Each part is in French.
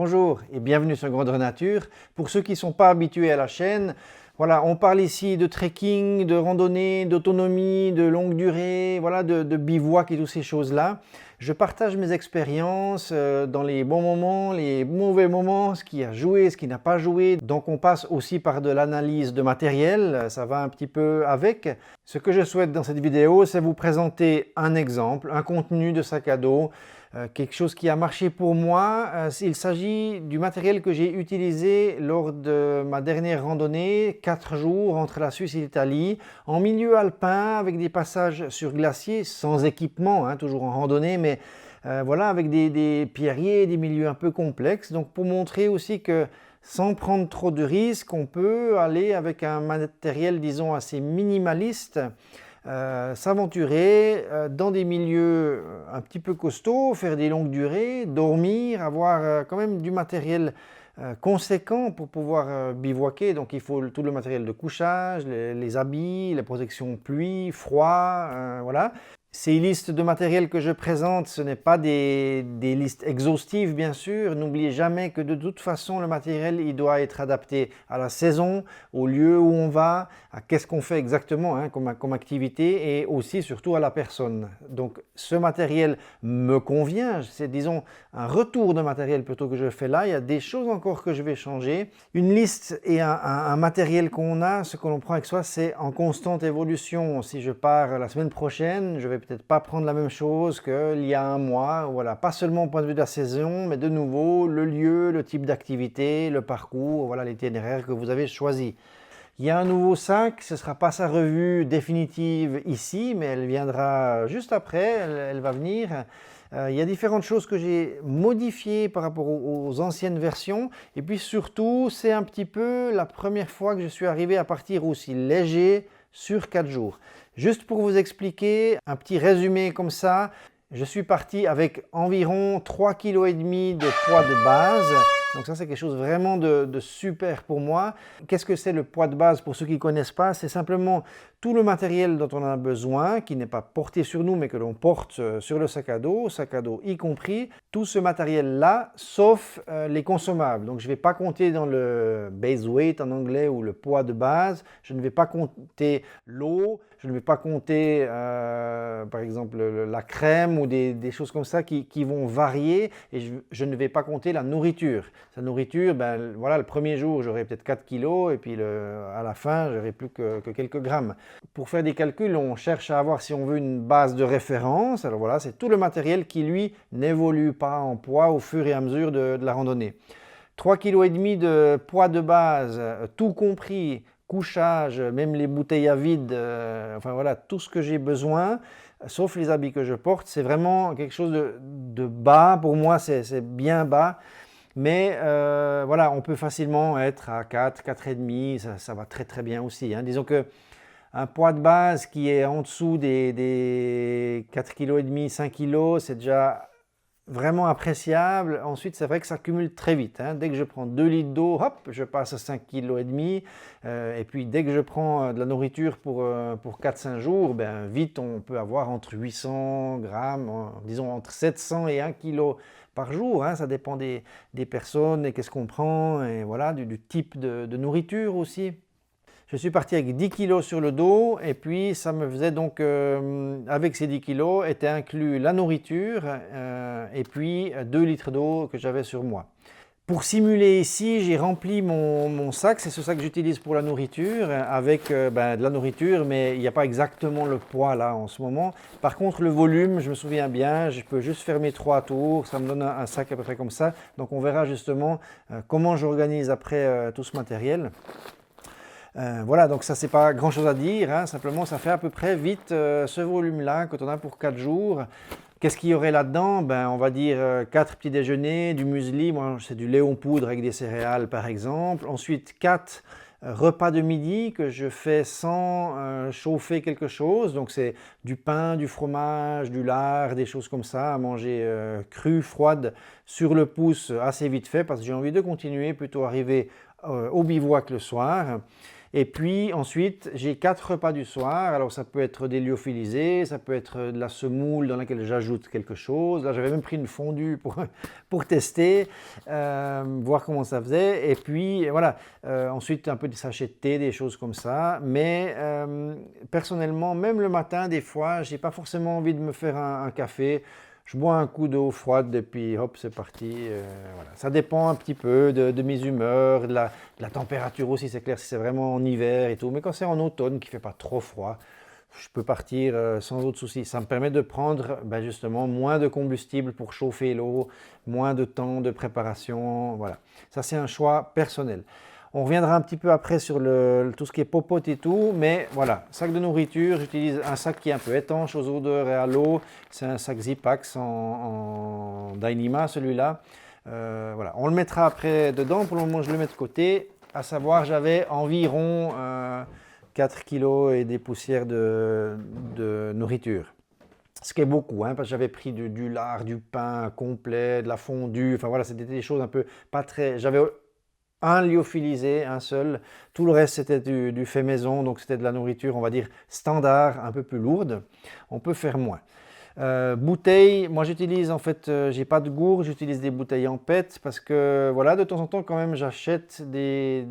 Bonjour et bienvenue sur Grandeur Nature. Pour ceux qui ne sont pas habitués à la chaîne, voilà, on parle ici de trekking, de randonnée, d'autonomie, de longue durée, voilà, de bivouac et toutes ces choses-là. Je partage mes expériences dans les bons moments, les mauvais moments, ce qui a joué, ce qui n'a pas joué. Donc on passe aussi par de l'analyse de matériel, ça va un petit peu avec. Ce que je souhaite dans cette vidéo, c'est vous présenter un exemple, un contenu de sac à dos, quelque chose qui a marché pour moi. Il s'agit du matériel que j'ai utilisé lors de ma dernière randonnée, 4 jours entre la Suisse et l'Italie, en milieu alpin, avec des passages sur glacier, sans équipement, hein, toujours en randonnée, mais voilà, avec des pierriers, des milieux un peu complexes. Donc pour montrer aussi que sans prendre trop de risques, on peut aller avec un matériel, disons, assez minimaliste, s'aventurer dans des milieux un petit peu costauds, faire des longues durées, dormir, avoir quand même du matériel conséquent pour pouvoir bivouaquer. Donc il faut tout le matériel de couchage, les habits, les protections pluie, froid, voilà. Ces listes de matériel que je présente, ce n'est pas des listes exhaustives bien sûr. N'oubliez jamais que de toute façon le matériel il doit être adapté à la saison, au lieu où on va, à qu'est-ce qu'on fait exactement hein, comme activité et aussi surtout à la personne. Donc ce matériel me convient, c'est disons un retour de matériel plutôt que je fais là. Il y a des choses encore que je vais changer. Une liste et un matériel qu'on a, ce que l'on prend avec soi, c'est en constante évolution. Si je pars la semaine prochaine, je vais peut-être pas prendre la même chose qu'il y a un mois, voilà, pas seulement au point de vue de la saison, mais de nouveau le lieu, le type d'activité, le parcours, voilà l'itinéraire que vous avez choisi. Il y a un nouveau sac, ce ne sera pas sa revue définitive ici, mais elle viendra juste après, elle va venir. Il y a différentes choses que j'ai modifiées par rapport aux anciennes versions, et puis surtout, c'est un petit peu la première fois que je suis arrivé à partir aussi léger sur 4 jours. Juste pour vous expliquer, un petit résumé comme ça, je suis parti avec environ 3,5 kg de poids de base. Donc ça, c'est quelque chose vraiment de super pour moi. Qu'est-ce que c'est le poids de base pour ceux qui ne connaissent pas? C'est simplement tout le matériel dont on a besoin, qui n'est pas porté sur nous, mais que l'on porte sur le sac à dos y compris. Tout ce matériel-là, sauf les consommables. Donc je ne vais pas compter dans le base weight en anglais ou le poids de base. Je ne vais pas compter l'eau. Je ne vais pas compter, par exemple, la crème ou des choses comme ça qui vont varier. Et je ne vais pas compter la nourriture. Sa nourriture, ben, voilà, le premier jour, j'aurai peut-être 4 kilos et puis à la fin, j'aurai plus que quelques grammes. Pour faire des calculs, on cherche à avoir, si on veut, une base de référence. Alors voilà, c'est tout le matériel qui, lui, n'évolue pas en poids au fur et à mesure de la randonnée. 3,5 kg de poids de base, tout compris, couchage, même les bouteilles à vide, enfin voilà, tout ce que j'ai besoin, sauf les habits que je porte, c'est vraiment quelque chose de bas. Pour moi, c'est bien bas. Mais voilà, on peut facilement être à 4, 4,5, ça va très très bien aussi. Hein. Disons que un poids de base qui est en dessous des 4,5 kg, 5 kg, c'est déjà vraiment appréciable. Ensuite, c'est vrai que ça cumule très vite. Hein. Dès que je prends 2 litres d'eau, hop, je passe à 5,5 kg. Et puis, dès que je prends de la nourriture pour 4-5 jours, ben, vite, on peut avoir entre 800 grammes, disons entre 700 et 1 kg par jour. Hein. Ça dépend des personnes et qu'est-ce qu'on prend et voilà, du type de nourriture aussi. Je suis parti avec 10 kg sur le dos et puis ça me faisait donc, avec ces 10 kg, était inclus la nourriture et puis 2 litres d'eau que j'avais sur moi. Pour simuler ici, j'ai rempli mon sac, c'est ce sac que j'utilise pour la nourriture, avec de la nourriture, mais il n'y a pas exactement le poids là en ce moment. Par contre, le volume, je me souviens bien, je peux juste faire mes 3 tours, ça me donne un sac à peu près comme ça. Donc on verra justement comment j'organise après tout ce matériel. Voilà, donc ça c'est pas grand chose à dire, hein, simplement ça fait à peu près vite ce volume-là quand on a pour 4 jours. Qu'est-ce qu'il y aurait là-dedans? Ben, on va dire 4 petits déjeuners, du muesli, moi c'est du lait en poudre avec des céréales par exemple. Ensuite 4 repas de midi que je fais sans chauffer quelque chose, donc c'est du pain, du fromage, du lard, des choses comme ça, à manger crues, froides, sur le pouce assez vite fait parce que j'ai envie de continuer, plutôt arriver au bivouac le soir. Et puis ensuite, j'ai 4 repas du soir. Alors ça peut être des lyophilisés, ça peut être de la semoule dans laquelle j'ajoute quelque chose. Là, j'avais même pris une fondue pour tester, voir comment ça faisait. Et puis voilà, ensuite un peu des sachets de thé, des choses comme ça. Mais personnellement, même le matin, des fois, j'ai pas forcément envie de me faire un café. Je bois un coup d'eau froide et puis hop, c'est parti. Voilà. Ça dépend un petit peu de mes humeurs, de la température aussi, c'est clair, si c'est vraiment en hiver et tout. Mais quand c'est en automne, qui ne fait pas trop froid, je peux partir sans autre souci. Ça me permet de prendre justement moins de combustible pour chauffer l'eau, moins de temps de préparation. Voilà. Ça, c'est un choix personnel. On reviendra un petit peu après sur tout ce qui est popote et tout, mais voilà, sac de nourriture, j'utilise un sac qui est un peu étanche aux odeurs et à l'eau. C'est un sac Zipax en Dyneema, celui-là. Voilà. On le mettra après dedans, pour le moment je le mets de côté. À savoir, j'avais environ 4 kg et des poussières de nourriture. Ce qui est beaucoup, hein, parce que j'avais pris du lard, du pain complet, de la fondue, enfin voilà, c'était des choses un peu pas très... J'avais un lyophilisé, un seul. Tout le reste, c'était du fait maison, donc c'était de la nourriture, on va dire, standard, un peu plus lourde. On peut faire moins. Bouteilles, moi j'utilise en fait, j'ai pas de gourde, j'utilise des bouteilles en PET parce que voilà, de temps en temps quand même j'achète des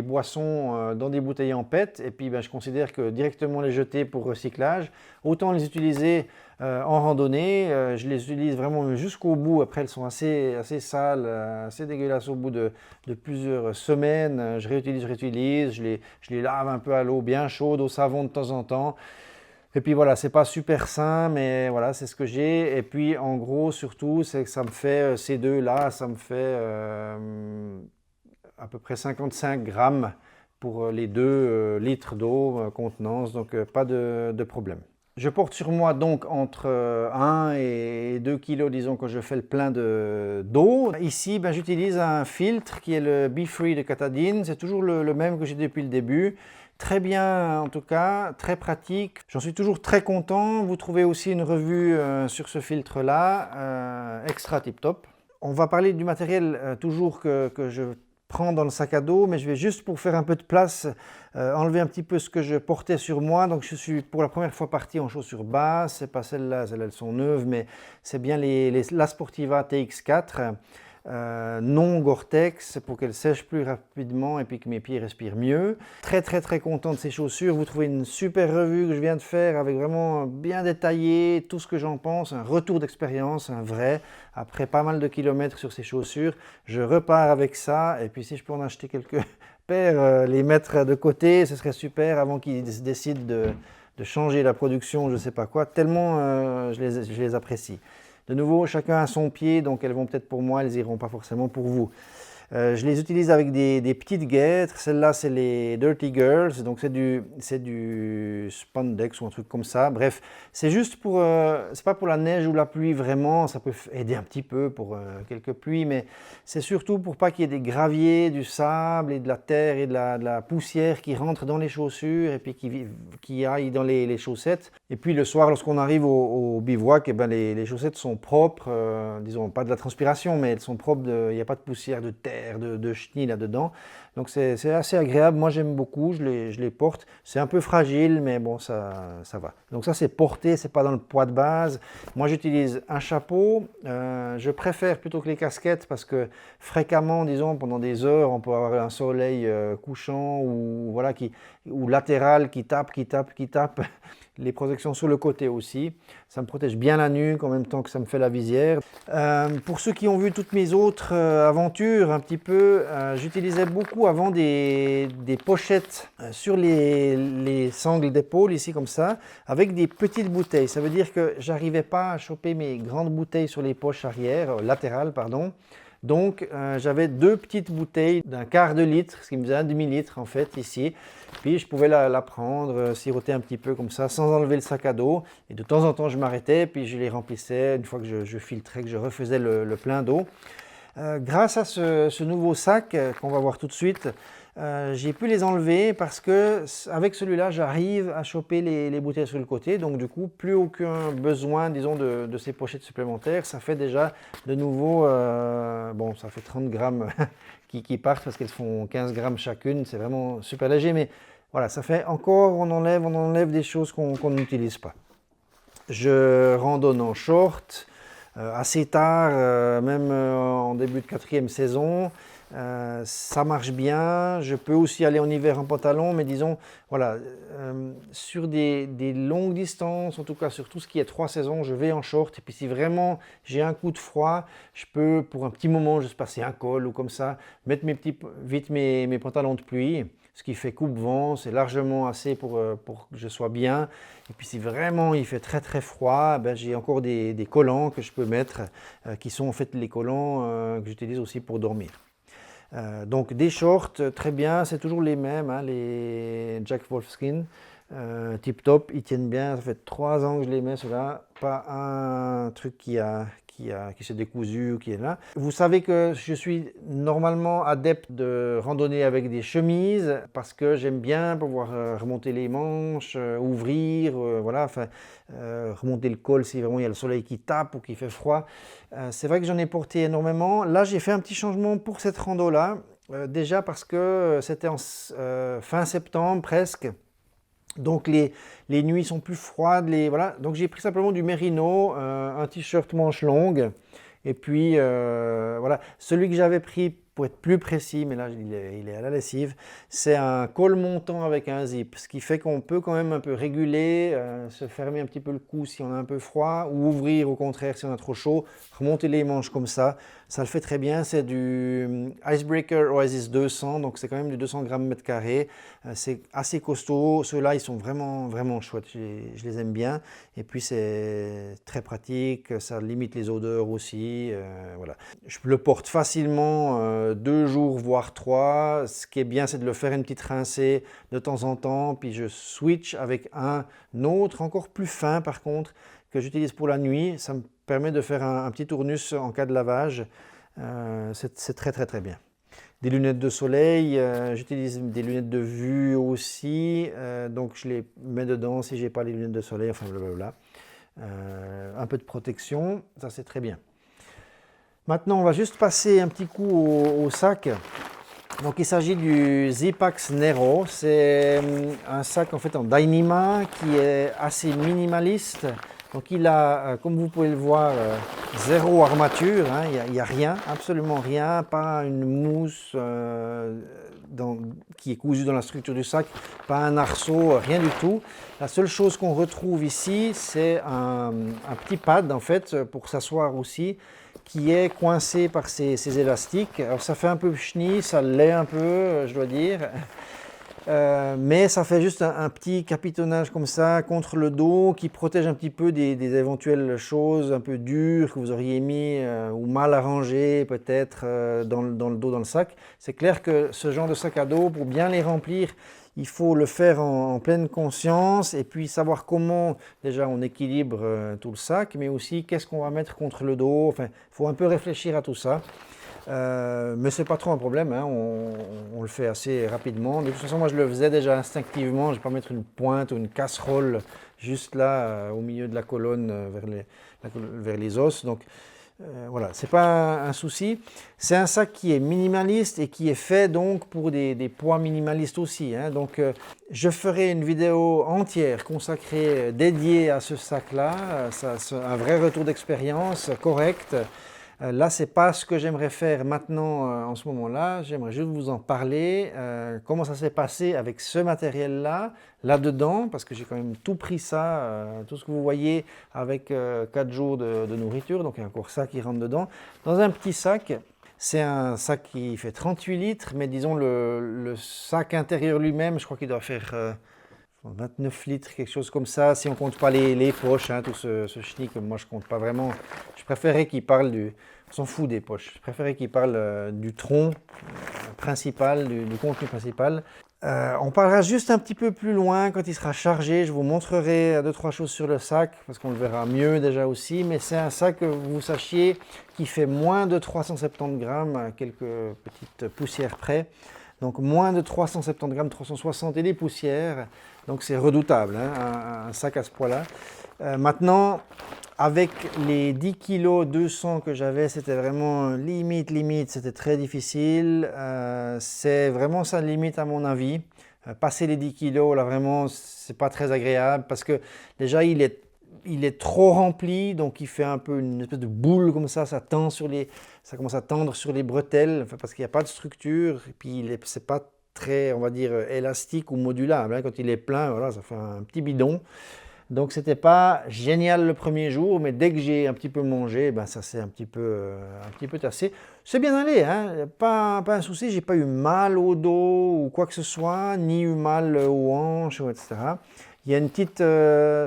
boissons dans des bouteilles en PET et puis je considère que directement les jeter pour recyclage, autant les utiliser en randonnée, je les utilise vraiment jusqu'au bout, après elles sont assez sales, assez dégueulasses au bout de plusieurs semaines, je réutilise, je les lave un peu à l'eau bien chaude, au savon de temps en temps. Et puis voilà, c'est pas super sain, mais voilà, c'est ce que j'ai. Et puis en gros, surtout, c'est que ça me fait, ces deux-là, ça me fait à peu près 55 grammes pour les 2 litres d'eau contenance, donc pas de problème. Je porte sur moi donc entre 1 et 2 kg, disons, quand je fais le plein d'eau. Ici, j'utilise un filtre qui est le BeFree de Katadyn. C'est toujours le même que j'ai depuis le début. Très bien en tout cas, très pratique. J'en suis toujours très content. Vous trouvez aussi une revue sur ce filtre-là, extra tip top. On va parler du matériel toujours que je prends dans le sac à dos, mais je vais juste pour faire un peu de place, enlever un petit peu ce que je portais sur moi. Donc je suis pour la première fois parti en chaussures basses, c'est pas celles-là, elles sont neuves, mais c'est bien la Sportiva TX4. Non Gore-Tex pour qu'elle sèche plus rapidement et puis que mes pieds respirent mieux. Très content de ces chaussures. Vous trouvez une super revue que je viens de faire avec vraiment bien détaillé tout ce que j'en pense, un retour d'expérience, un vrai. Après pas mal de kilomètres sur ces chaussures, je repars avec ça et puis si je peux en acheter quelques paires, les mettre de côté, ce serait super avant qu'ils décident de changer la production, je sais pas quoi, tellement je les apprécie. De nouveau, chacun a son pied, donc elles vont peut-être pour moi, elles iront pas forcément pour vous. Je les utilise avec des petites guêtres. Celle-là, c'est les Dirty Girls, donc c'est du spandex ou un truc comme ça. Bref, c'est juste pour, c'est pas pour la neige ou la pluie vraiment, ça peut aider un petit peu pour quelques pluies, mais c'est surtout pour pas qu'il y ait des graviers, du sable et de la terre et de la poussière qui rentrent dans les chaussures et puis qui aillent dans les chaussettes. Et puis le soir, lorsqu'on arrive au bivouac, les chaussettes sont propres, disons pas de la transpiration, mais elles sont propres, il n'y a pas de poussière, de terre, de chenilles là-dedans. Donc c'est assez agréable, moi j'aime beaucoup, je les porte. C'est un peu fragile, mais bon, ça va. Donc ça c'est porté, c'est pas dans le poids de base. Moi j'utilise un chapeau, je préfère plutôt que les casquettes parce que fréquemment, disons, pendant des heures, on peut avoir un soleil couchant ou, voilà, ou latéral qui tape. Les protections sur le côté aussi. Ça me protège bien la nuque en même temps que ça me fait la visière. Pour ceux qui ont vu toutes mes autres aventures un petit peu, j'utilisais beaucoup avant des pochettes sur les sangles d'épaule ici comme ça, avec des petites bouteilles. Ça veut dire que j'arrivais pas à choper mes grandes bouteilles sur les poches arrière, latérales pardon. Donc j'avais 2 petites bouteilles d'un quart de litre, ce qui me faisait un demi-litre en fait ici. Puis je pouvais la prendre, siroter un petit peu comme ça sans enlever le sac à dos. Et de temps en temps je m'arrêtais puis je les remplissais une fois que je filtrais, que je refaisais le plein d'eau. Grâce à ce nouveau sac qu'on va voir tout de suite, j'ai pu les enlever parce que avec celui-là, j'arrive à choper les bouteilles sur le côté. Donc du coup, plus aucun besoin, disons, de ces pochettes supplémentaires. Ça fait déjà de nouveau, bon, ça fait 30 grammes qui partent parce qu'elles font 15 grammes chacune. C'est vraiment super léger, mais voilà, ça fait encore, on enlève des choses qu'on n'utilise pas. Je randonne en short, assez tard, même en début de 4e saison. Ça marche bien. Je peux aussi aller en hiver en pantalon, mais disons, voilà, sur des longues distances, en tout cas sur tout ce qui est 3 saisons, je vais en short. Et puis si vraiment j'ai un coup de froid, je peux pour un petit moment juste passer un col ou comme ça, mettre vite mes pantalons de pluie. Ce qui fait coupe-vent, c'est largement assez pour que je sois bien. Et puis si vraiment il fait très très froid, ben, j'ai encore des collants que je peux mettre, qui sont en fait les collants que j'utilise aussi pour dormir. Donc des shorts, très bien, c'est toujours les mêmes, hein, les Jack Wolfskin, tip top, ils tiennent bien, ça fait 3 ans que je les mets, ceux-là, pas un truc qui s'est décousu ou qui est là. Vous savez que je suis normalement adepte de randonner avec des chemises parce que j'aime bien pouvoir remonter les manches, ouvrir, voilà, enfin, remonter le col si vraiment il y a le soleil qui tape ou qui fait froid. C'est vrai que j'en ai porté énormément. Là, j'ai fait un petit changement pour cette rando-là, déjà parce que c'était en fin septembre presque. Donc les nuits sont plus froides, voilà. Donc j'ai pris simplement du mérino, un t-shirt manche longue, et puis voilà. Celui que j'avais pris, pour être plus précis, mais là il est à la lessive, c'est un col montant avec un zip, ce qui fait qu'on peut quand même un peu réguler, se fermer un petit peu le cou si on a un peu froid, ou ouvrir au contraire si on a trop chaud, remonter les manches comme ça le fait très bien. C'est du Icebreaker Oasis 200, donc c'est quand même du 200 grammes mètre carré. C'est assez costaud. Ceux-là, ils sont vraiment, vraiment chouettes. Je les aime bien. Et puis, c'est très pratique. Ça limite les odeurs aussi. Voilà. Je le porte facilement 2 jours, voire 3. Ce qui est bien, c'est de le faire une petite rincée de temps en temps. Puis, je switch avec un autre, encore plus fin par contre, que j'utilise pour la nuit. Ça me permet de faire un petit tournus en cas de lavage. C'est très très très bien. Des lunettes de soleil, j'utilise des lunettes de vue aussi, donc je les mets dedans si j'ai pas les lunettes de soleil, enfin blablabla. Un peu de protection, ça c'est très bien. Maintenant on va juste passer un petit coup au sac. Donc il s'agit du Zipax Nero, c'est un sac en fait en Dyneema qui est assez minimaliste. Donc il a, comme vous pouvez le voir, zéro armature, hein, il n'y a rien, absolument rien, pas une mousse qui est cousue dans la structure du sac, pas un arceau, rien du tout. La seule chose qu'on retrouve ici, c'est un petit pad en fait pour s'asseoir aussi, qui est coincé par ces élastiques. Alors ça fait un peu chenille, ça l'est un peu, je dois dire. Mais ça fait juste un petit capitonnage comme ça contre le dos qui protège un petit peu des éventuelles choses un peu dures que vous auriez mis ou mal arrangées peut-être dans le dos, dans le sac. C'est clair que ce genre de sac à dos, pour bien les remplir, il faut le faire en pleine conscience et puis savoir comment déjà on équilibre tout le sac, mais aussi qu'est-ce qu'on va mettre contre le dos. Enfin, il faut un peu réfléchir à tout ça. Mais c'est pas trop un problème, hein. On le fait assez rapidement. De toute façon, moi je le faisais déjà instinctivement. Je ne vais pas mettre une pointe ou une casserole juste là au milieu de la colonne vers les os. Donc voilà, c'est pas un souci. C'est un sac qui est minimaliste et qui est fait donc pour des poids minimalistes aussi, hein. Donc je ferai une vidéo entière consacrée, dédiée à ce sac-là. Un vrai retour d'expérience correct. Là, ce n'est pas ce que j'aimerais faire maintenant en ce moment-là. J'aimerais juste vous en parler. Comment ça s'est passé avec ce matériel-là, là-dedans, parce que j'ai quand même tout pris ça, tout ce que vous voyez avec 4 jours de nourriture. Donc, il y a encore ça qui rentre dedans. Dans un petit sac, c'est un sac qui fait 38 litres, mais disons le sac intérieur lui-même, je crois qu'il doit faire 29 litres, quelque chose comme ça, si on ne compte pas les poches, hein, tout ce chenille que moi je ne compte pas vraiment. Je préférais qu'il parle on s'en fout des poches, je préférais qu'il parle du tronc principal, du contenu principal. On parlera juste un petit peu plus loin quand il sera chargé, je vous montrerai 2-3 choses sur le sac, parce qu'on le verra mieux déjà aussi, mais c'est un sac, que vous sachiez, qui fait moins de 370 grammes, à quelques petites poussières près. Donc moins de 370 grammes, 360 et des poussières. Donc c'est redoutable, hein, un sac à ce poids-là. Maintenant, avec les 10 kg 200 que j'avais, c'était vraiment limite, c'était très difficile. C'est vraiment sa limite à mon avis. Passer les 10 kg, là vraiment, c'est pas très agréable parce que déjà il est trop rempli, donc il fait un peu une espèce de boule comme ça ça commence à tendre sur les bretelles, enfin, parce qu'il n'y a pas de structure, et puis c'est pas très, on va dire, élastique ou modulable, hein. Quand il est plein, voilà, ça fait un petit bidon. Donc c'était pas génial le premier jour, mais dès que j'ai un petit peu mangé, ben ça s'est un petit peu tassé. C'est bien allé, hein, pas un souci, j'ai pas eu mal au dos ou quoi que ce soit, ni eu mal aux hanches, etc. Il y a une petite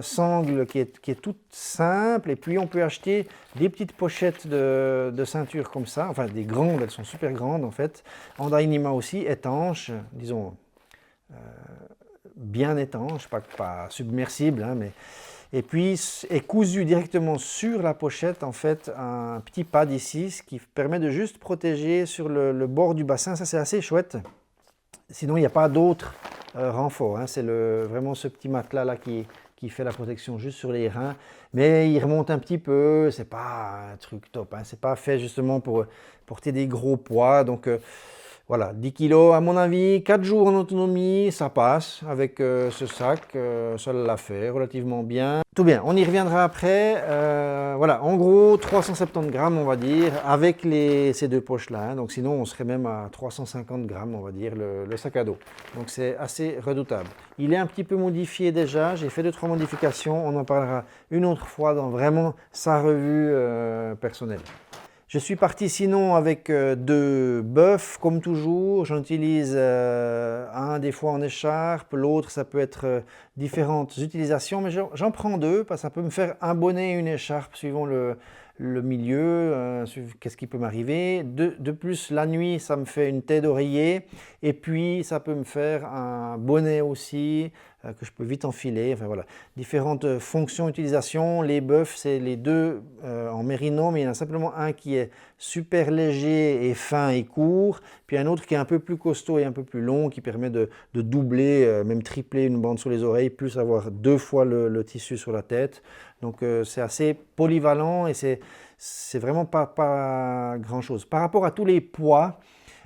sangle qui est toute simple, et puis on peut acheter des petites pochettes de ceinture comme ça, enfin des grandes, elles sont super grandes en fait, en Dyneema aussi, étanches, disons bien étanche, pas submersible, hein, mais... Et puis est cousu directement sur la pochette en fait un petit pad ici, ce qui permet de juste protéger sur le bord du bassin. Ça c'est assez chouette. Sinon il n'y a pas d'autre renfort, hein. C'est vraiment ce petit matelas là qui fait la protection juste sur les reins, mais il remonte un petit peu. C'est pas un truc top, hein. C'est pas fait justement pour porter des gros poids, donc voilà, 10 kg à mon avis, 4 jours en autonomie, ça passe avec ce sac, ça l'a fait relativement bien. Tout bien, on y reviendra après. Voilà, en gros 370 grammes on va dire, avec ces deux poches-là, hein. Donc sinon on serait même à 350 grammes on va dire le sac à dos. Donc c'est assez redoutable. Il est un petit peu modifié déjà, j'ai fait 2-3 modifications, on en parlera une autre fois dans vraiment sa revue personnelle. Je suis parti sinon avec deux bœufs, comme toujours. J'en utilise un des fois en écharpe, l'autre ça peut être différentes utilisations, mais j'en prends deux parce que ça peut me faire un bonnet et une écharpe suivant le milieu, qu'est-ce qui peut m'arriver. De plus, la nuit, ça me fait une tête d'oreiller, et puis ça peut me faire un bonnet aussi, que je peux vite enfiler. Enfin voilà, différentes fonctions, utilisations. Les bœufs, c'est les deux en mérino, mais il y en a simplement un qui est super léger et fin et court, puis un autre qui est un peu plus costaud et un peu plus long, qui permet de doubler, même tripler une bande sur les oreilles, plus avoir 2 fois le tissu sur la tête. Donc c'est assez polyvalent et c'est vraiment pas grand chose. Par rapport à tous les poids,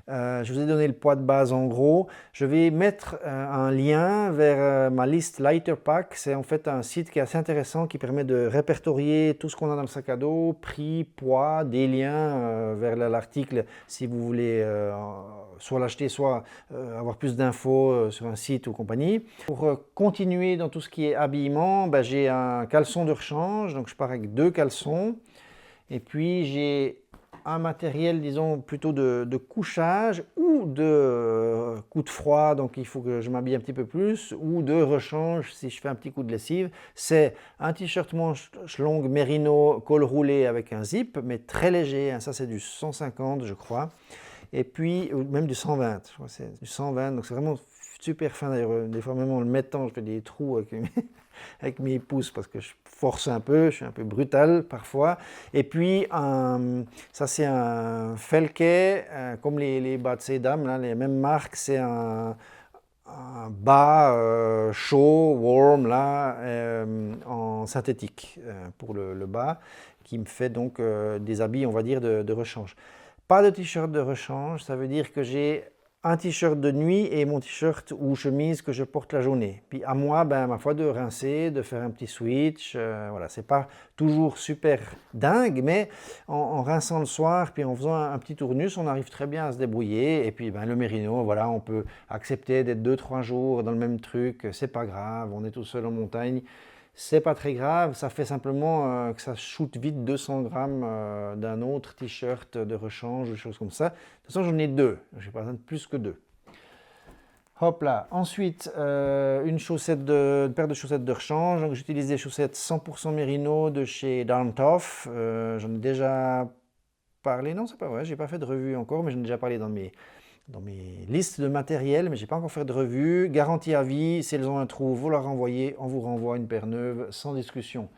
je vous ai donné le poids de base en gros. Je vais mettre un lien vers ma liste Lighter Pack. C'est en fait un site qui est assez intéressant, qui permet de répertorier tout ce qu'on a dans le sac à dos, prix, poids, des liens vers l'article si vous voulez soit l'acheter, soit avoir plus d'infos sur un site ou compagnie. Pour continuer dans tout ce qui est habillement, ben, j'ai un caleçon de rechange, donc je pars avec 2 caleçons. Et puis j'ai un matériel, disons, plutôt de couchage ou de coup de froid, donc il faut que je m'habille un petit peu plus, ou de rechange si je fais un petit coup de lessive. C'est un t-shirt manche longue mérino, col roulé avec un zip, mais très léger, hein, ça c'est du 150 je crois, et puis même du 120, je crois que c'est du 120, donc c'est vraiment super fin d'ailleurs. Des fois même en le mettant, je fais des trous avec mes pouces parce que je force un peu, je suis un peu brutal parfois. Et puis ça c'est un Felke, comme les bas de ces dames, là, les mêmes marques, c'est un bas chaud, warm, là, en synthétique pour le bas, qui me fait donc des habits, on va dire, de rechange. Pas de t-shirt de rechange, ça veut dire que j'ai un t-shirt de nuit et mon t-shirt ou chemise que je porte la journée. Puis à moi, ben, ma foi, de rincer, de faire un petit switch. Voilà, c'est pas toujours super dingue, mais en rinçant le soir, puis en faisant un petit tournus, on arrive très bien à se débrouiller. Et puis ben, le mérino, voilà, on peut accepter d'être 2-3 jours dans le même truc. C'est pas grave, on est tout seul en montagne. C'est pas très grave, ça fait simplement que ça shoot vite 200 grammes d'un autre t-shirt de rechange ou des choses comme ça. De toute façon, j'en ai 2, j'ai pas besoin de plus que 2. Hop là, ensuite une paire de chaussettes de rechange. Donc j'utilise des chaussettes 100% mérino de chez Darn Tough. J'en ai déjà parlé, non c'est pas vrai, j'ai pas fait de revue encore, mais j'en ai déjà parlé dans mes listes de matériel, mais je n'ai pas encore fait de revue. Garantie à vie, si elles ont un trou, vous la renvoyez, on vous renvoie une paire neuve sans discussion.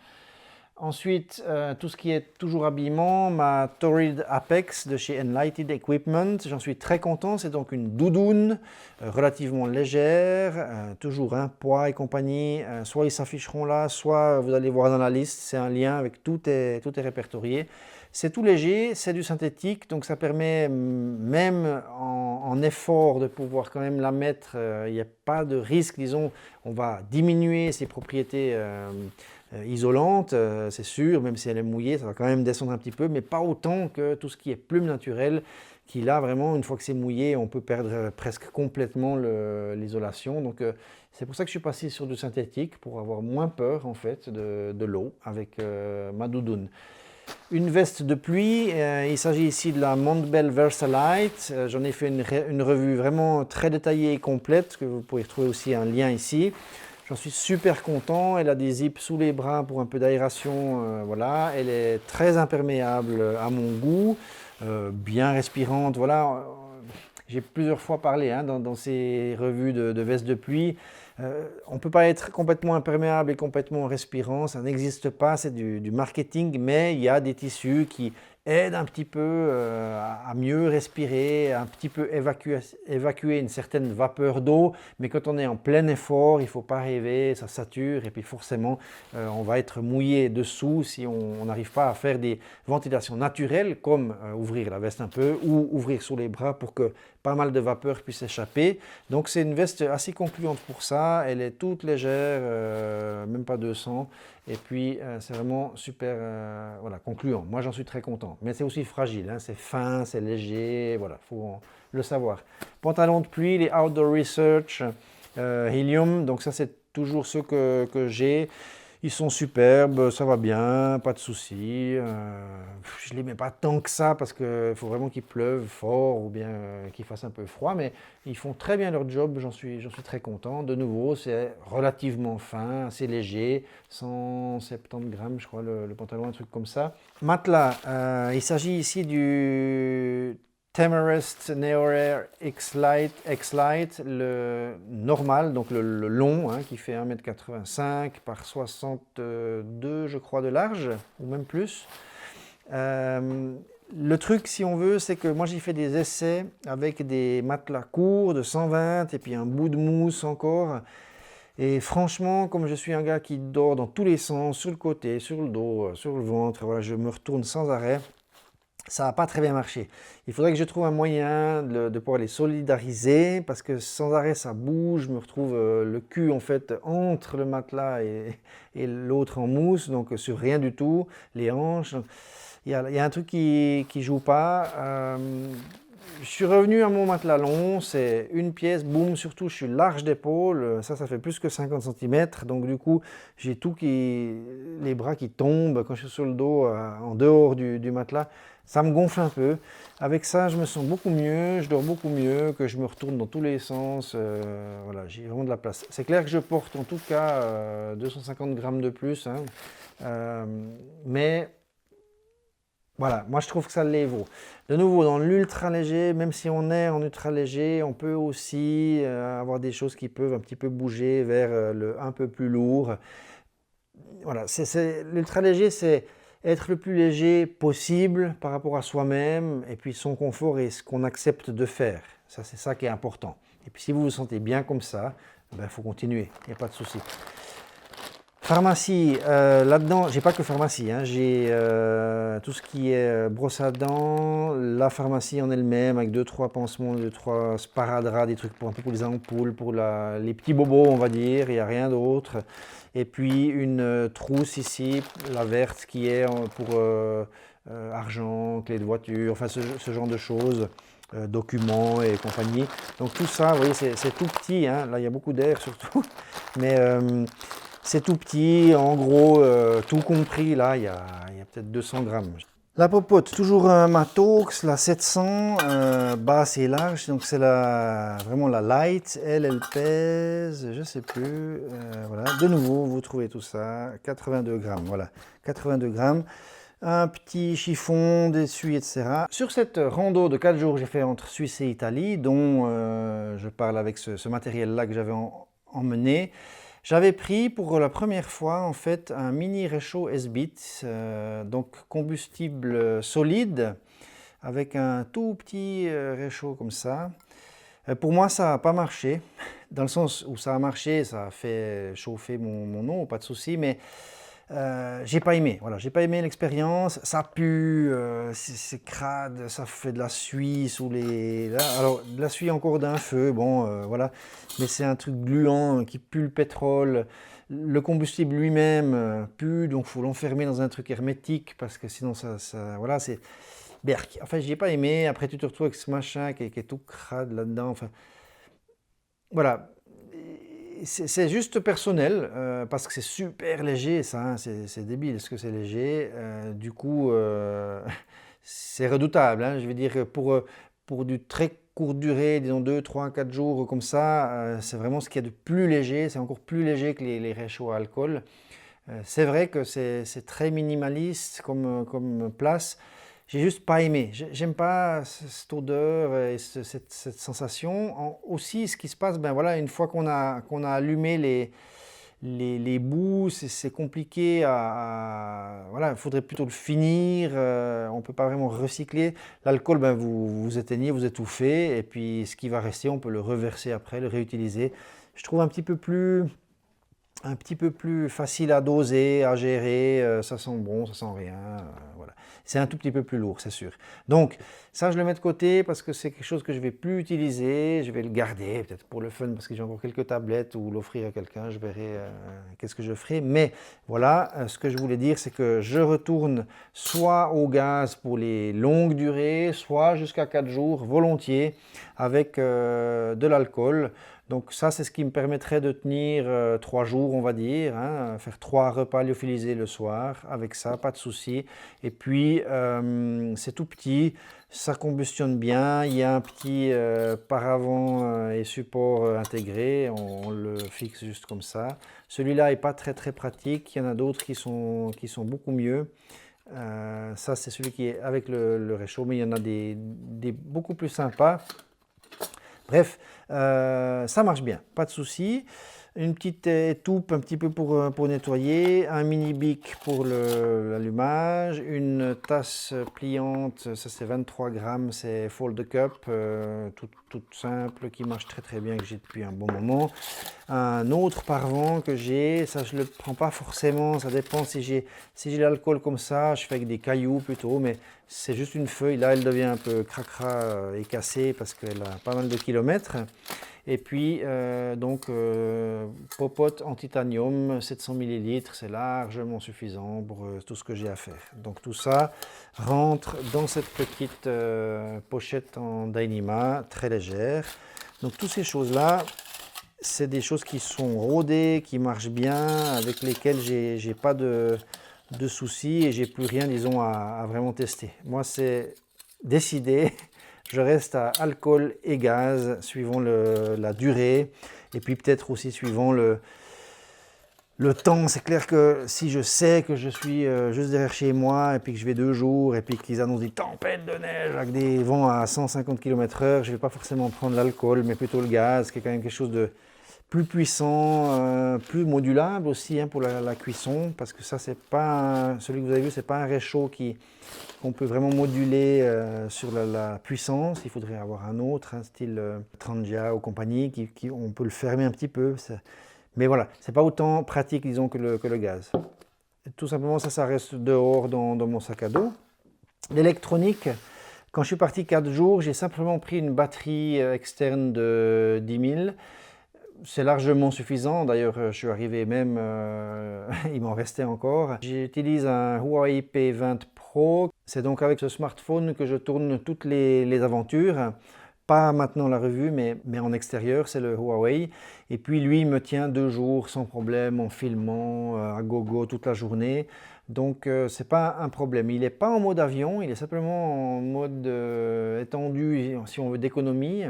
Ensuite, tout ce qui est toujours habillement, ma Torrid Apex de chez Enlighted Equipment, j'en suis très content. C'est donc une doudoune relativement légère, toujours un poids et compagnie. Soit ils s'afficheront là, soit vous allez voir dans la liste, c'est un lien avec tout est répertorié. C'est tout léger, c'est du synthétique, donc ça permet même en effort de pouvoir quand même la mettre. Il n'y a pas de risque, disons, on va diminuer ses propriétés isolante, c'est sûr, même si elle est mouillée, ça va quand même descendre un petit peu, mais pas autant que tout ce qui est plume naturelle, qui là vraiment, une fois que c'est mouillé, on peut perdre presque complètement l'isolation. Donc c'est pour ça que je suis passé sur du synthétique, pour avoir moins peur en fait de l'eau avec ma doudoune. Une veste de pluie, il s'agit ici de la Montbell Versalite. J'en ai fait une revue vraiment très détaillée et complète, que vous pouvez retrouver aussi un lien ici. J'en suis super content, elle a des zips sous les bras pour un peu d'aération, voilà. Elle est très imperméable à mon goût, bien respirante, voilà. J'ai plusieurs fois parlé dans ces revues de vestes de pluie. On ne peut pas être complètement imperméable et complètement respirant, ça n'existe pas, c'est du marketing, mais il y a des tissus qui aident un petit peu à mieux respirer, un petit peu évacuer une certaine vapeur d'eau, mais quand on est en plein effort, il ne faut pas rêver, ça sature et puis forcément on va être mouillé dessous si on n'arrive pas à faire des ventilations naturelles comme ouvrir la veste un peu ou ouvrir sous les bras pour que pas mal de vapeur puisse échapper. Donc c'est une veste assez concluante pour ça, elle est toute légère, même pas 200, et puis c'est vraiment super voilà, concluant. Moi j'en suis très content, mais c'est aussi fragile, hein. C'est fin, c'est léger, voilà, il faut le savoir. Pantalon de pluie, les Outdoor Research Helium, donc ça c'est toujours ceux que j'ai. Ils sont superbes, ça va bien, pas de soucis. Je ne les mets pas tant que ça parce qu'il faut vraiment qu'il pleuve fort ou bien qu'il fasse un peu froid, mais ils font très bien leur job, j'en suis très content. De nouveau, c'est relativement fin, assez léger, 170 grammes, je crois, le pantalon, un truc comme ça. Matelas, il s'agit ici du Tamarest Neoair X-Lite, le normal, donc le long, hein, qui fait 1,85 m par 62, je crois, de large, ou même plus. Le truc, si on veut, c'est que moi j'ai fait des essais avec des matelas courts de 120 et puis un bout de mousse encore. Et franchement, comme je suis un gars qui dort dans tous les sens, sur le côté, sur le dos, sur le ventre, voilà, je me retourne sans arrêt. Ça n'a pas très bien marché. Il faudrait que je trouve un moyen de pouvoir les solidariser parce que sans arrêt ça bouge. Je me retrouve le cul en fait entre le matelas et l'autre en mousse, donc sur rien du tout, les hanches. Il y a un truc qui joue pas. Je suis revenu à mon matelas long, c'est une pièce, boum, surtout je suis large d'épaule, ça fait plus que 50 cm, donc du coup j'ai les bras qui tombent quand je suis sur le dos en dehors du matelas, ça me gonfle un peu. Avec ça je me sens beaucoup mieux, je dors beaucoup mieux, que je me retourne dans tous les sens, voilà, j'ai vraiment de la place. C'est clair que je porte en tout cas 250 grammes de plus, hein, mais voilà, moi je trouve que ça les vaut. De nouveau, dans l'ultra léger, même si on est en ultra léger, on peut aussi avoir des choses qui peuvent un petit peu bouger vers le un peu plus lourd. Voilà, l'ultra léger, c'est être le plus léger possible par rapport à soi-même et puis son confort et ce qu'on accepte de faire. Ça, c'est ça qui est important. Et puis si vous vous sentez bien comme ça, il faut continuer, il n'y a pas de souci. Pharmacie, là-dedans, j'ai pas que pharmacie, hein, j'ai tout ce qui est brosse à dents, la pharmacie en elle-même avec 2-3 pansements, 2-3 sparadraps, des trucs un peu pour les ampoules, pour les petits bobos on va dire, il n'y a rien d'autre. Et puis une trousse ici, la verte qui est pour argent, clé de voiture, enfin ce genre de choses. Documents et compagnie. Donc tout ça, vous voyez, c'est tout petit, hein. Là il y a beaucoup d'air surtout, mais c'est tout petit, en gros, tout compris, là, il y a peut-être 200 grammes. La popote, toujours un Matox, la 700, basse et large, donc c'est vraiment la light. Elle pèse, je sais plus, voilà. De nouveau, vous trouvez tout ça, 82 grammes, voilà, 82 grammes. Un petit chiffon, d'essuie, etc. Sur cette rando de 4 jours, j'ai fait entre Suisse et Italie, dont je parle avec ce matériel-là que j'avais emmené. J'avais pris pour la première fois en fait un mini réchaud SBIT, donc combustible solide, avec un tout petit réchaud comme ça. Pour moi, ça n'a pas marché, dans le sens où ça a marché, ça a fait chauffer mon eau, pas de souci, mais j'ai pas aimé. Voilà, j'ai pas aimé l'expérience. Ça pue, c'est crade, ça fait de la suie sous les. Là, alors, de la suie encore d'un feu, bon, voilà, mais c'est un truc gluant qui pue le pétrole. Le combustible lui-même pue, donc faut l'enfermer dans un truc hermétique parce que sinon voilà, c'est berk. Enfin, j'ai pas aimé. Après, tu te retrouves avec ce machin qui est tout crade là-dedans. Enfin, voilà. C'est juste personnel, parce que c'est super léger, ça, hein, c'est débile ce que c'est léger. Du coup, c'est redoutable, hein, je veux dire, pour du très courte durée, disons 2, 3, 4 jours comme ça, c'est vraiment ce qu'il y a de plus léger, c'est encore plus léger que les réchauds à alcool. C'est vrai que c'est très minimaliste comme place. J'ai juste pas aimé. J'aime pas cette odeur et cette sensation. Aussi, ce qui se passe, ben voilà, une fois qu'on a allumé les bouts, c'est compliqué voilà, il faudrait plutôt le finir. On peut pas vraiment recycler. L'alcool, ben vous éteignez, vous étouffez, et puis ce qui va rester, on peut le reverser après, le réutiliser. Je trouve un petit peu plus facile à doser, à gérer, ça sent bon, ça sent rien, voilà. C'est un tout petit peu plus lourd, c'est sûr. Donc ça, je le mets de côté parce que c'est quelque chose que je vais plus utiliser, je vais le garder peut-être pour le fun parce que j'ai encore quelques tablettes ou l'offrir à quelqu'un, je verrai qu'est-ce que je ferai. Mais voilà, ce que je voulais dire, c'est que je retourne soit au gaz pour les longues durées, soit jusqu'à 4 jours volontiers avec de l'alcool. Donc ça, c'est ce qui me permettrait de tenir 3 jours, on va dire, hein, faire 3 repas lyophilisés le soir, avec ça, pas de souci. Et puis, c'est tout petit, ça combustionne bien, il y a un petit paravent et support intégré, on le fixe juste comme ça. Celui-là n'est pas très très pratique, il y en a d'autres qui sont beaucoup mieux. Ça, c'est celui qui est avec le réchaud, mais il y en a des beaucoup plus sympas. Bref, ça marche bien, pas de souci. Une petite étoupe un petit peu pour nettoyer, un mini bic pour l'allumage, une tasse pliante, ça c'est 23 grammes, c'est Fold Cup, toute simple, qui marche très très bien, que j'ai depuis un bon moment. Un autre parvent que j'ai, ça je ne le prends pas forcément, ça dépend si j'ai l'alcool comme ça, je fais avec des cailloux plutôt, mais c'est juste une feuille, là elle devient un peu cracra et cassée parce qu'elle a pas mal de kilomètres. Et puis, popote en titanium, 700 ml, c'est largement suffisant pour tout ce que j'ai à faire. Donc tout ça rentre dans cette petite pochette en Dyneema, très légère. Donc toutes ces choses-là, c'est des choses qui sont rodées, qui marchent bien, avec lesquelles j'ai pas de soucis et j'ai plus rien, disons, à vraiment tester. Moi, c'est décidé. Je reste à alcool et gaz, suivant la durée, et puis peut-être aussi suivant le temps. C'est clair que si je sais que je suis juste derrière chez moi, et puis que je vais 2 jours, et puis qu'ils annoncent des tempêtes de neige avec des vents à 150 km/h, je ne vais pas forcément prendre l'alcool, mais plutôt le gaz, qui est quand même quelque chose de plus puissant, plus modulable aussi, hein, pour la cuisson, parce que ça, c'est pas celui que vous avez vu, c'est pas un réchaud qu'on peut vraiment moduler sur la puissance. Il faudrait avoir un autre, style Trangia ou compagnie, on peut le fermer un petit peu. Mais voilà, c'est pas autant pratique, disons, que le gaz. Tout simplement, ça reste dehors dans mon sac à dos. L'électronique, quand je suis parti 4 jours, j'ai simplement pris une batterie externe de 10 000. C'est largement suffisant, d'ailleurs je suis arrivé même, il m'en restait encore. J'utilise un Huawei P20 Pro, c'est donc avec ce smartphone que je tourne toutes les aventures. Pas maintenant la revue, mais en extérieur, c'est le Huawei. Et puis lui, il me tient 2 jours sans problème en filmant à gogo toute la journée. Donc c'est pas un problème. Il n'est pas en mode avion, il est simplement en mode étendu si on veut d'économie.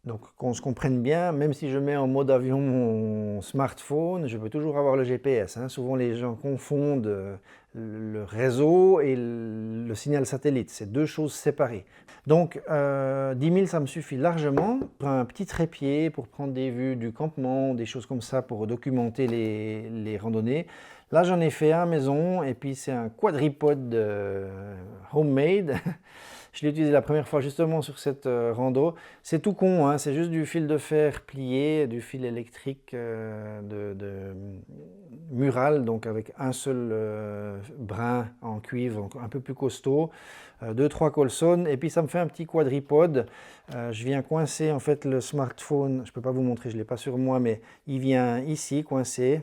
Donc qu'on se comprenne bien, même si je mets en mode avion mon smartphone, je peux toujours avoir le GPS. Hein. Souvent les gens confondent le réseau et le signal satellite, c'est deux choses séparées. Donc 10 000 ça me suffit largement pour un petit trépied, pour prendre des vues du campement, des choses comme ça pour documenter les randonnées. Là j'en ai fait un à la maison et puis c'est un quadripode homemade. Je l'ai utilisé la première fois justement sur cette rando. C'est tout con, hein, c'est juste du fil de fer plié, du fil électrique de mural, donc avec un seul brin en cuivre, un peu plus costaud, 2-3 colsonnes, et puis ça me fait un petit quadripode. Je viens coincer en fait le smartphone, je ne peux pas vous montrer, je ne l'ai pas sur moi, mais il vient ici coincé.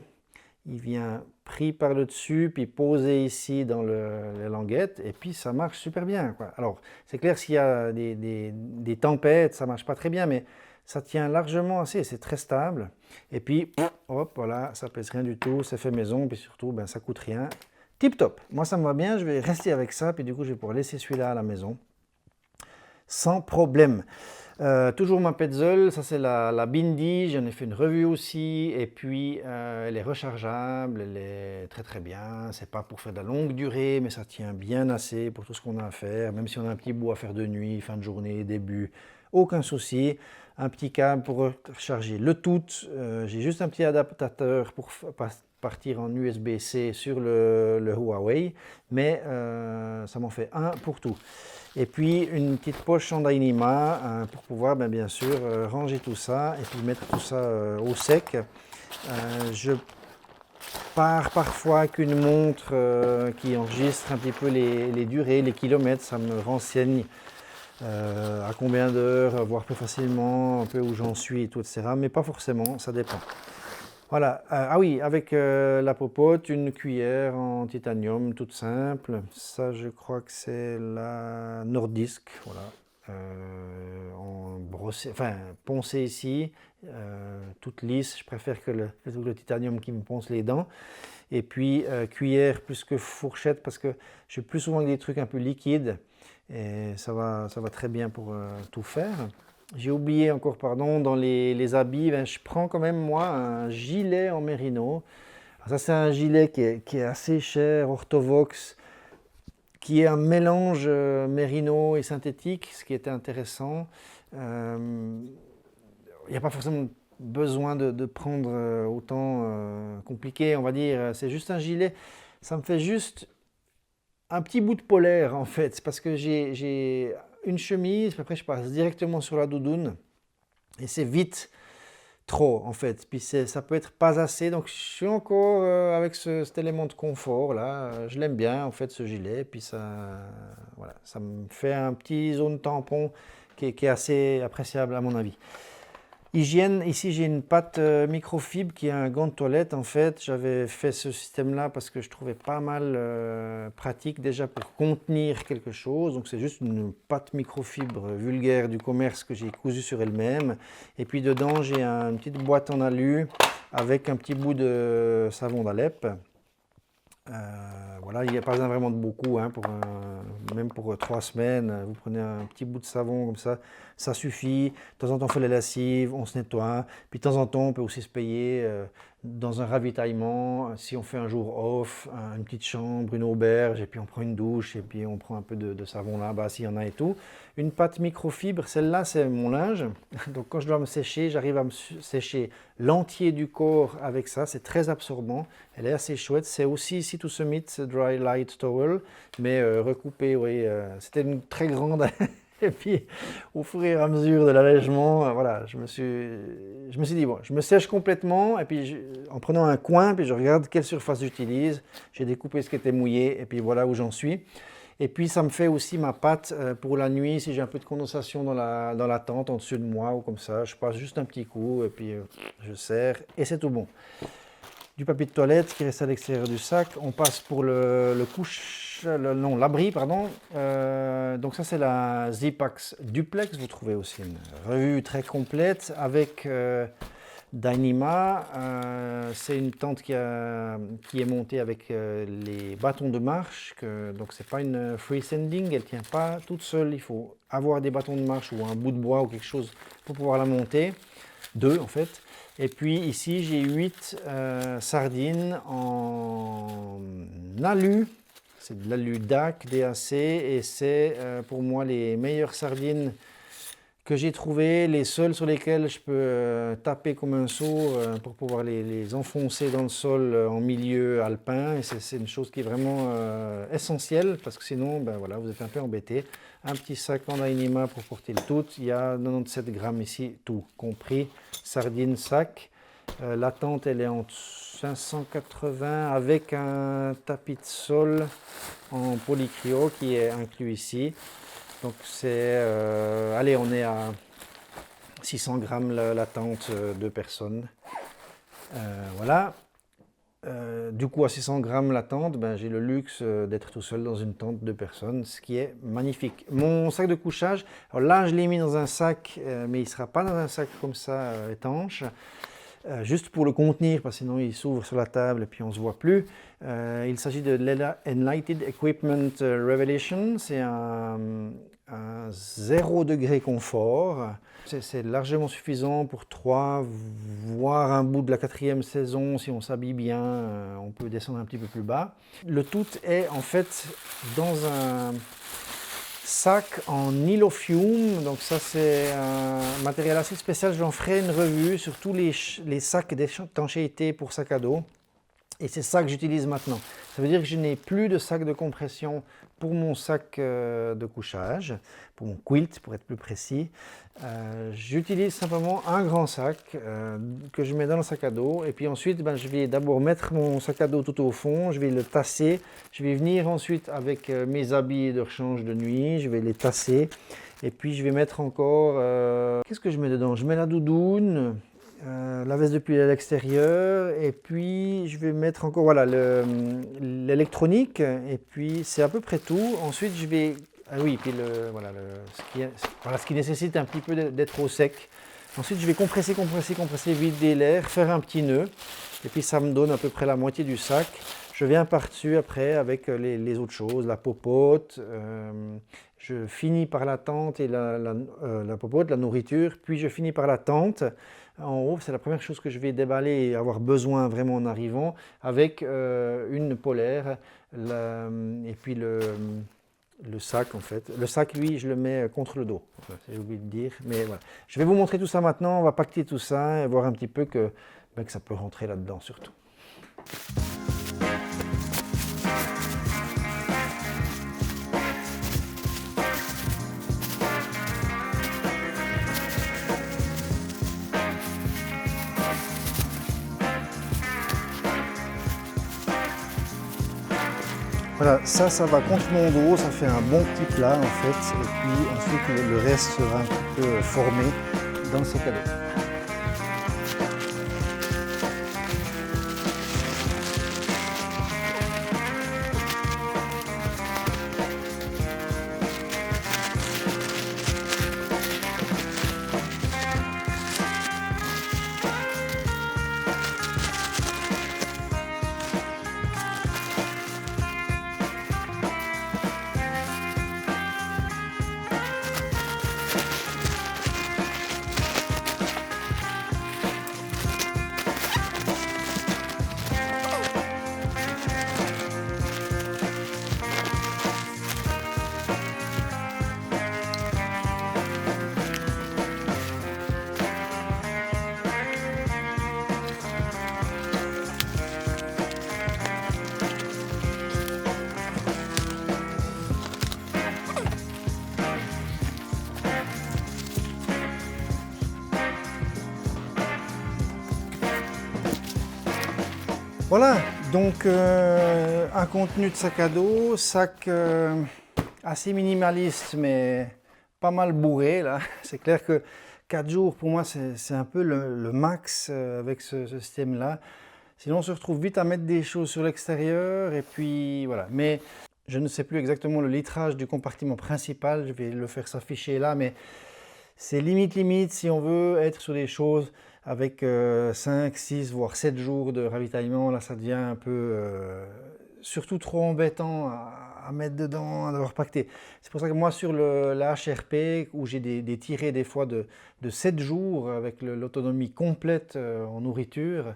Il vient pris par le dessus, puis posé ici dans les languettes, et puis ça marche super bien, quoi. Alors, c'est clair, s'il y a des tempêtes, ça marche pas très bien, mais ça tient largement assez, c'est très stable. Et puis, hop, voilà, ça pèse rien du tout, c'est fait maison, puis surtout, ben, ça coûte rien. Tip top, moi ça me va bien, je vais rester avec ça, puis du coup, je vais pouvoir laisser celui-là à la maison, sans problème. Toujours ma Petzl, ça c'est la Bindi, j'en ai fait une revue aussi, et puis elle est rechargeable, elle est très très bien, c'est pas pour faire de la longue durée, mais ça tient bien assez pour tout ce qu'on a à faire, même si on a un petit bout à faire de nuit, fin de journée, début, aucun souci. Un petit câble pour recharger le tout, j'ai juste un petit adaptateur pour partir en USB-C sur le Huawei, mais ça m'en fait un pour tout. Et puis une petite poche en Dyneema pour pouvoir bien sûr ranger tout ça et puis mettre tout ça au sec. Je pars parfois avec une montre qui enregistre un petit peu les durées, les kilomètres, ça me renseigne à combien d'heures, voir plus facilement un peu où j'en suis et tout, etc. Mais pas forcément, ça dépend. Voilà, ah oui, avec la popote, une cuillère en titanium toute simple. Ça, je crois que c'est la Nordisk, voilà. En brossé, enfin poncée ici, toute lisse. Je préfère que le titanium qui me ponce les dents. Et puis cuillère plus que fourchette parce que je suis plus souvent avec des trucs un peu liquides. Et ça va très bien pour tout faire. J'ai oublié encore, pardon, dans les habits, je prends quand même moi un gilet en mérino. Alors ça c'est un gilet qui est assez cher, Orthovox, qui est un mélange mérino et synthétique, ce qui était intéressant. Il n'y a pas forcément besoin de prendre autant compliqué, on va dire. C'est juste un gilet. Ça me fait juste un petit bout de polaire en fait. C'est parce que j'ai une chemise, puis après je passe directement sur la doudoune et c'est vite trop en fait. Puis ça peut être pas assez, donc je suis encore avec cet élément de confort là. Je l'aime bien en fait ce gilet, puis ça, voilà, ça me fait un petit zone tampon qui est assez appréciable à mon avis. Hygiène, ici j'ai une pâte microfibre qui est un gant de toilette en fait. J'avais fait ce système-là parce que je trouvais pas mal pratique déjà pour contenir quelque chose. Donc c'est juste une pâte microfibre vulgaire du commerce que j'ai cousue sur elle-même. Et puis dedans j'ai une petite boîte en alu avec un petit bout de savon d'Alep. Voilà, il n'y a pas besoin vraiment de beaucoup, hein, même pour 3 semaines, vous prenez un petit bout de savon comme ça suffit. De temps en temps on fait la lessive, on se nettoie, puis de temps en temps on peut aussi se payer dans un ravitaillement, si on fait un jour off, une petite chambre, une auberge, et puis on prend une douche, et puis on prend un peu de savon là-bas s'il y en a et tout. Une pâte microfibre, celle-là c'est mon linge, donc quand je dois me sécher, j'arrive à me sécher l'entier du corps avec ça, c'est très absorbant, elle est assez chouette. C'est aussi Sea to Summit Dry Light Towel, mais recoupé, oui, c'était une très grande. Et puis, au fur et à mesure de l'allègement, voilà, je me suis dit, bon, je me sèche complètement, et puis en prenant un coin, puis je regarde quelle surface j'utilise. J'ai découpé ce qui était mouillé, et puis voilà où j'en suis. Et puis, ça me fait aussi ma pâte pour la nuit, si j'ai un peu de condensation dans la tente, en dessus de moi, ou comme ça. Je passe juste un petit coup, et puis je serre, et c'est tout bon. Du papier de toilette qui reste à l'extérieur du sac. On passe pour l'abri, pardon. Donc ça c'est la Zipax Duplex. Vous trouvez aussi une revue très complète avec Dyneema. C'est une tente qui est montée avec les bâtons de marche. Donc c'est pas une freestanding, elle tient pas toute seule. Il faut avoir des bâtons de marche ou un bout de bois ou quelque chose pour pouvoir la monter. 2 en fait. Et puis ici, j'ai 8 sardines en alu. C'est de l'alu DAC, DAC, et c'est pour moi les meilleures sardines que j'ai trouvées, les seules sur lesquelles je peux taper comme un seau pour pouvoir les enfoncer dans le sol en milieu alpin. Et c'est une chose qui est vraiment essentielle, parce que sinon, ben voilà, vous êtes un peu embêté. Un petit sac en Dyneema pour porter le tout. Il y a 97 grammes ici, tout compris. Sardines, sac. La tente, elle est en 580 avec un tapis de sol en polycrio qui est inclus ici. Donc c'est, allez, on est à 600 grammes la tente 2 personnes. Voilà. Du coup, à 600 grammes la tente, ben, j'ai le luxe d'être tout seul dans une tente de 2 personnes, ce qui est magnifique. Mon sac de couchage, alors là, je l'ai mis dans un sac, mais il ne sera pas dans un sac comme ça, étanche. Juste pour le contenir, parce que sinon il s'ouvre sur la table et puis on ne se voit plus. Il s'agit de l'Enlighted Equipment Revelation. C'est un 0 degré confort. C'est largement suffisant pour 3, voire un bout de la 4e saison. Si on s'habille bien, on peut descendre un petit peu plus bas. Le tout est en fait dans un sac en nylophium, donc ça c'est un matériel assez spécial. J'en ferai une revue sur tous les sacs d'étanchéité pour sac à dos, et c'est ça que j'utilise maintenant. Ça veut dire que je n'ai plus de sac de compression pour mon sac de couchage, pour mon quilt pour être plus précis. J'utilise simplement un grand sac que je mets dans le sac à dos, et puis ensuite ben, je vais d'abord mettre mon sac à dos tout au fond, je vais le tasser, je vais venir ensuite avec mes habits de rechange de nuit, je vais les tasser, et puis je vais mettre encore, qu'est-ce que je mets dedans? Je mets la doudoune, la veste de pluie à l'extérieur, et puis je vais mettre encore voilà, l'électronique, et puis c'est à peu près tout. Ensuite je vais, ah oui, puis ce qui nécessite un petit peu d'être au sec. Ensuite je vais compresser, vider l'air, faire un petit nœud, et puis ça me donne à peu près la moitié du sac. Je viens par-dessus après avec les autres choses, la popote, je finis par la tente et la popote, la nourriture, puis je finis par la tente. En haut, c'est la première chose que je vais déballer et avoir besoin vraiment en arrivant, avec une polaire, et puis le sac en fait. Le sac, lui, je le mets contre le dos, j'ai oublié de dire, mais voilà. Je vais vous montrer tout ça maintenant, on va pacter tout ça et voir un petit peu que ça peut rentrer là-dedans surtout. Voilà, ça va contre mon dos, ça fait un bon petit plat en fait, et puis ensuite le reste sera un petit peu formé dans ce cadeau. Voilà, donc un contenu de sac à dos, sac assez minimaliste mais pas mal bourré là. C'est clair que 4 jours pour moi c'est un peu le max avec ce système là. Sinon on se retrouve vite à mettre des choses sur l'extérieur et puis voilà. Mais je ne sais plus exactement le litrage du compartiment principal, je vais le faire s'afficher là, mais c'est limite si on veut être sur des choses avec 5, 6, voire 7 jours de ravitaillement, là ça devient un peu surtout trop embêtant à mettre dedans, à devoir pacter. C'est pour ça que moi sur la HRP, où j'ai des tirées des fois de 7 jours avec l'autonomie complète en nourriture,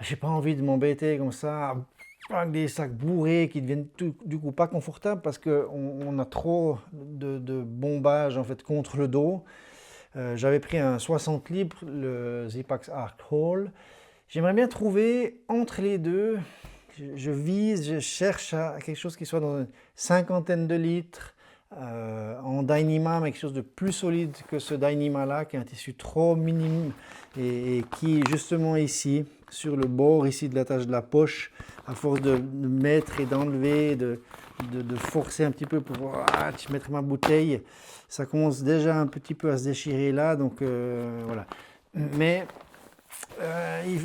j'ai pas envie de m'embêter comme ça, avec des sacs bourrés qui deviennent du coup pas confortables parce qu'on a trop de bombage en fait contre le dos. J'avais pris un 60 libres, le Zipax Arc Hall. J'aimerais bien trouver entre les deux, je cherche à quelque chose qui soit dans une cinquantaine de litres, en Dyneema, mais quelque chose de plus solide que ce Dyneema là, qui est un tissu trop minime et qui justement ici, sur le bord ici de l'attache de la poche, à force de mettre et d'enlever, de forcer un petit peu pour mettre ma bouteille, ça commence déjà un petit peu à se déchirer là, donc voilà. Mais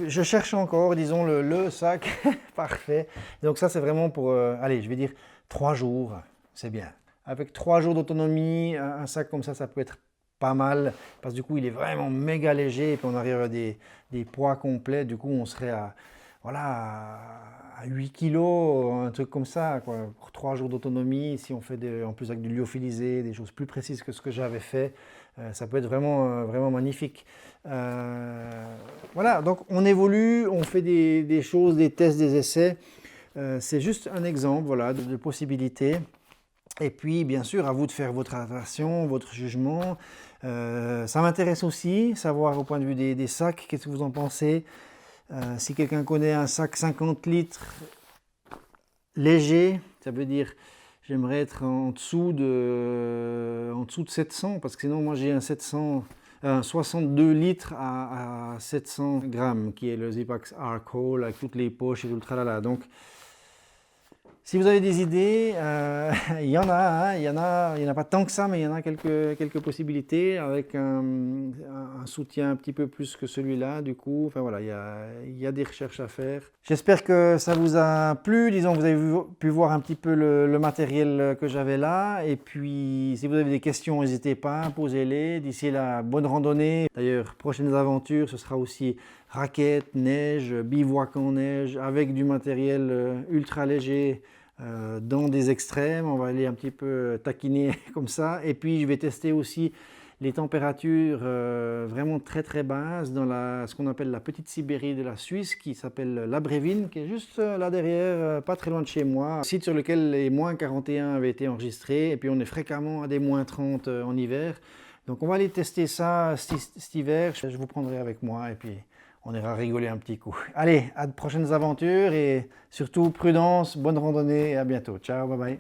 je cherche encore, disons, le sac parfait. Donc ça, c'est vraiment pour, allez, je vais dire 3 jours, c'est bien. Avec 3 jours d'autonomie, un sac comme ça peut être pas mal, parce que du coup, il est vraiment méga léger, et puis on arrive à des poids complets, du coup, on serait à, voilà, à 8 kilos, un truc comme ça, quoi, pour 3 jours d'autonomie. Si on fait en plus avec du lyophilisé, des choses plus précises que ce que j'avais fait, ça peut être vraiment, vraiment magnifique. Voilà, donc on évolue, on fait des choses, des tests, des essais. C'est juste un exemple, voilà, de possibilités. Et puis, bien sûr, à vous de faire votre attention, votre jugement. Ça m'intéresse aussi, savoir au point de vue des sacs, qu'est-ce que vous en pensez. Si quelqu'un connaît un sac 50 litres léger, ça veut dire j'aimerais être en dessous de 700, parce que sinon moi j'ai un 62 litres à 700 grammes, qui est le Zipax Arc Hall avec toutes les poches et tout le tralala. Donc, si vous avez des idées, il y en a, hein, il y en a pas tant que ça, mais il y en a quelques possibilités avec un soutien un petit peu plus que celui-là, du coup. Enfin voilà, il y a des recherches à faire. J'espère que ça vous a plu. Disons, vous avez pu voir un petit peu le matériel que j'avais là. Et puis, si vous avez des questions, n'hésitez pas, posez-les. D'ici là, bonne randonnée. D'ailleurs, prochaines aventures, ce sera aussi raquettes, neige, bivouac en neige, avec du matériel ultra léger. Dans des extrêmes, on va aller un petit peu taquiner comme ça, et puis je vais tester aussi les températures vraiment très très basses dans ce qu'on appelle la petite Sibérie de la Suisse, qui s'appelle la Brévine, qui est juste là derrière, pas très loin de chez moi, un site sur lequel les moins 41 avaient été enregistrés, et puis on est fréquemment à des moins 30 en hiver. Donc on va aller tester ça cet hiver, je vous prendrai avec moi, et puis on ira rigoler un petit coup. Allez, à de prochaines aventures et surtout prudence, bonne randonnée et à bientôt. Ciao, bye bye.